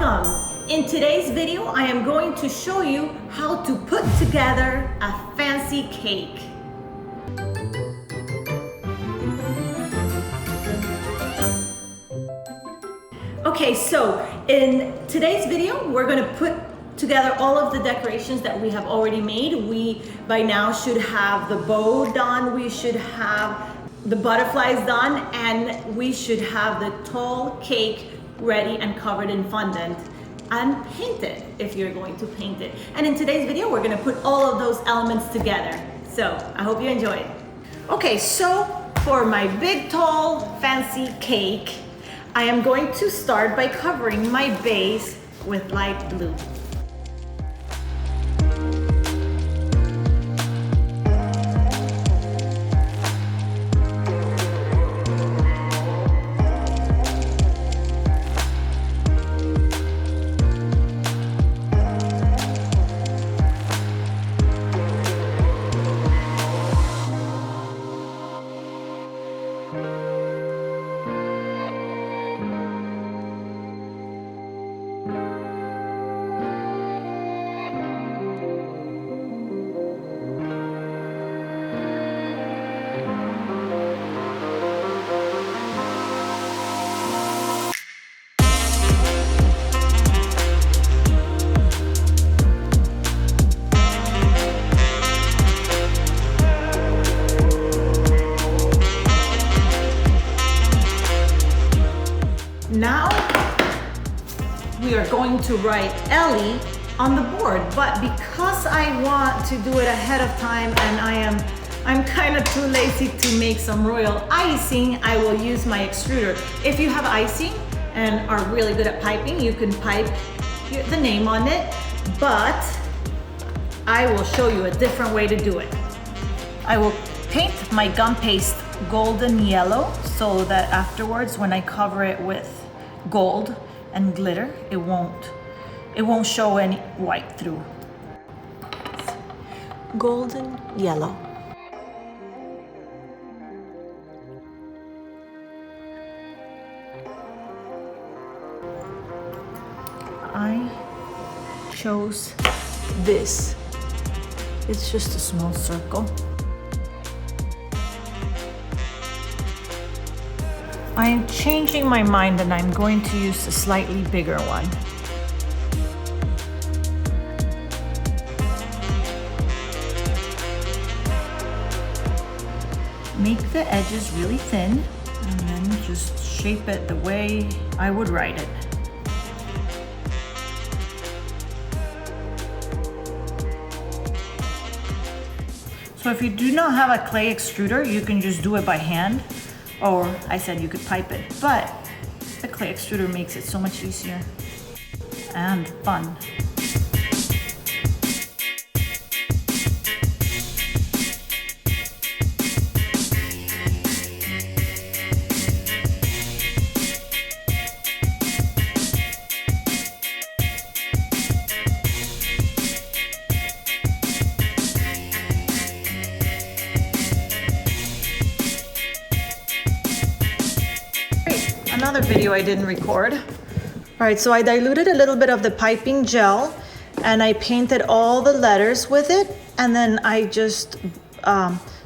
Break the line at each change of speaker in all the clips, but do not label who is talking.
Welcome! In today's video, I am going to show you how to put together a fancy cake. Okay, so in today's video, we're going to put together all of the decorations that we have already made. We by now should have the bow done, we should have the butterflies done, and we should have the tall cake ready and covered in fondant and painted if you're going to paint it. And in today's video, we're going to put all of those elements together. So I hope you enjoy it. Okay, so for my big, tall, fancy cake, I am going to start by covering my base with light blue. Now we are going to write Ellie on the board, but because I want to do it ahead of time and I'm kind of too lazy to make some royal icing, I will use my extruder. If you have icing and are really good at piping, you can pipe the name on it, but I will show you a different way to do it. I will paint my gum paste golden yellow so that afterwards when I cover it with gold and glitter, it won't show any white through. Golden yellow. I chose this. It's just a small circle. I'm changing my mind and I'm going to use a slightly bigger one. Make the edges really thin and then just shape it the way I would write it. So if you do not have a clay extruder, you can just do it by hand. Or I said you could pipe it, but the clay extruder makes it so much easier and fun. Another video I didn't record. All right, so I diluted a little bit of the piping gel and I painted all the letters with it, and then I just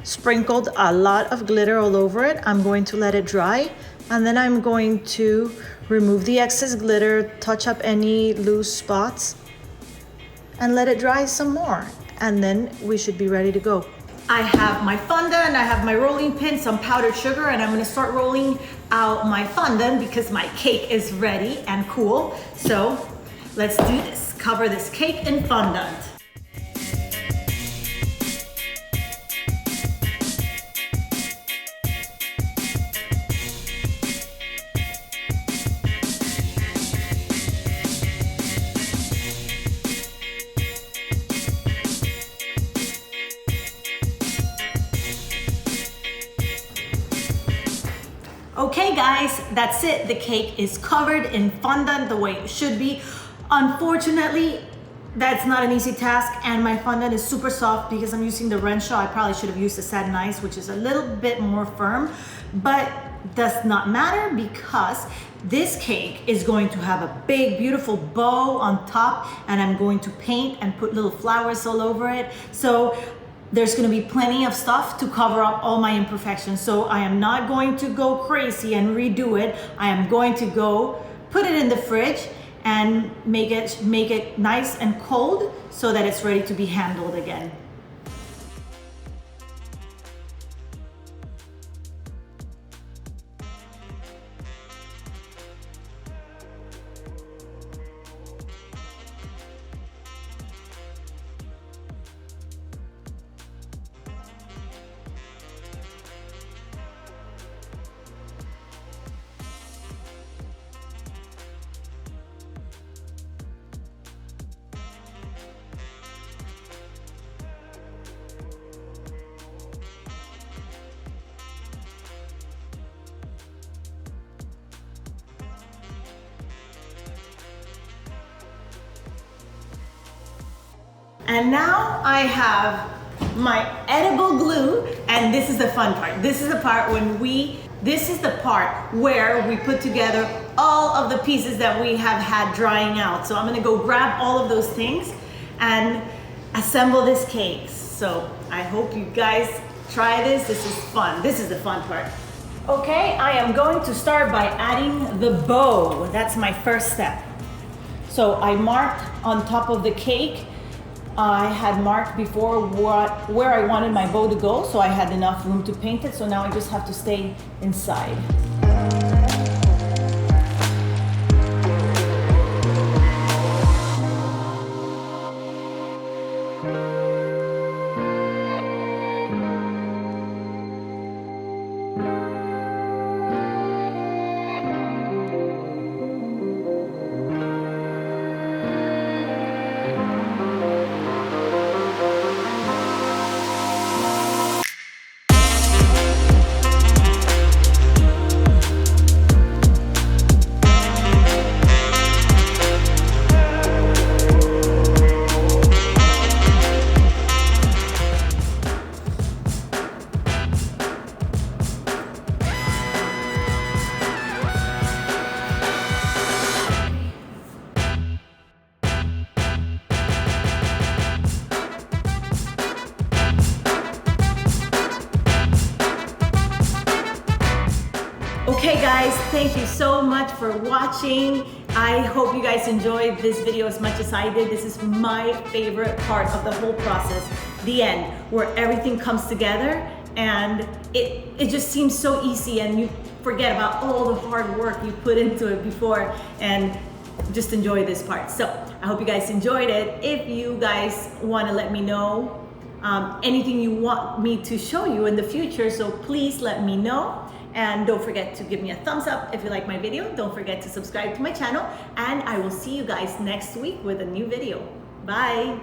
sprinkled a lot of glitter all over it. I'm going to let it dry, and then I'm going to remove the excess glitter, touch up any loose spots, and let it dry some more, and then we should be ready to go. I have my fondant, I have my rolling pin, some powdered sugar, and I'm gonna start rolling out my fondant because my cake is ready and cool. So let's do this. Cover this cake in fondant. Okay guys, that's it. The cake is covered in fondant the way it should be. Unfortunately, that's not an easy task, and my fondant is super soft because I'm using the Renshaw. I probably should have used the satin ice, which is a little bit more firm, but does not matter because this cake is going to have a big, beautiful bow on top, and I'm going to paint and put little flowers all over it. So there's gonna be plenty of stuff to cover up all my imperfections. So I am not going to go crazy and redo it. I am going to go put it in the fridge and make it nice and cold so that it's ready to be handled again. And now I have my edible glue, and this is the fun part. This is the part where we put together all of the pieces that we have had drying out. So I'm gonna go grab all of those things and assemble this cake. So I hope you guys try this. This is fun. This is the fun part. Okay, I am going to start by adding the bow. That's my first step. So I marked on top of the cake. I had marked before where I wanted my bow to go, so I had enough room to paint it. So now I just have to stay inside. Okay guys, thank you so much for watching. I hope you guys enjoyed this video as much as I did. This is my favorite part of the whole process, the end, where everything comes together and it just seems so easy and you forget about all the hard work you put into it before and just enjoy this part. So I hope you guys enjoyed it. If you guys want to let me know anything you want me to show you in the future, so please let me know. And don't forget to give me a thumbs up if you like my video. Don't forget to subscribe to my channel, and I will see you guys next week with a new video. Bye.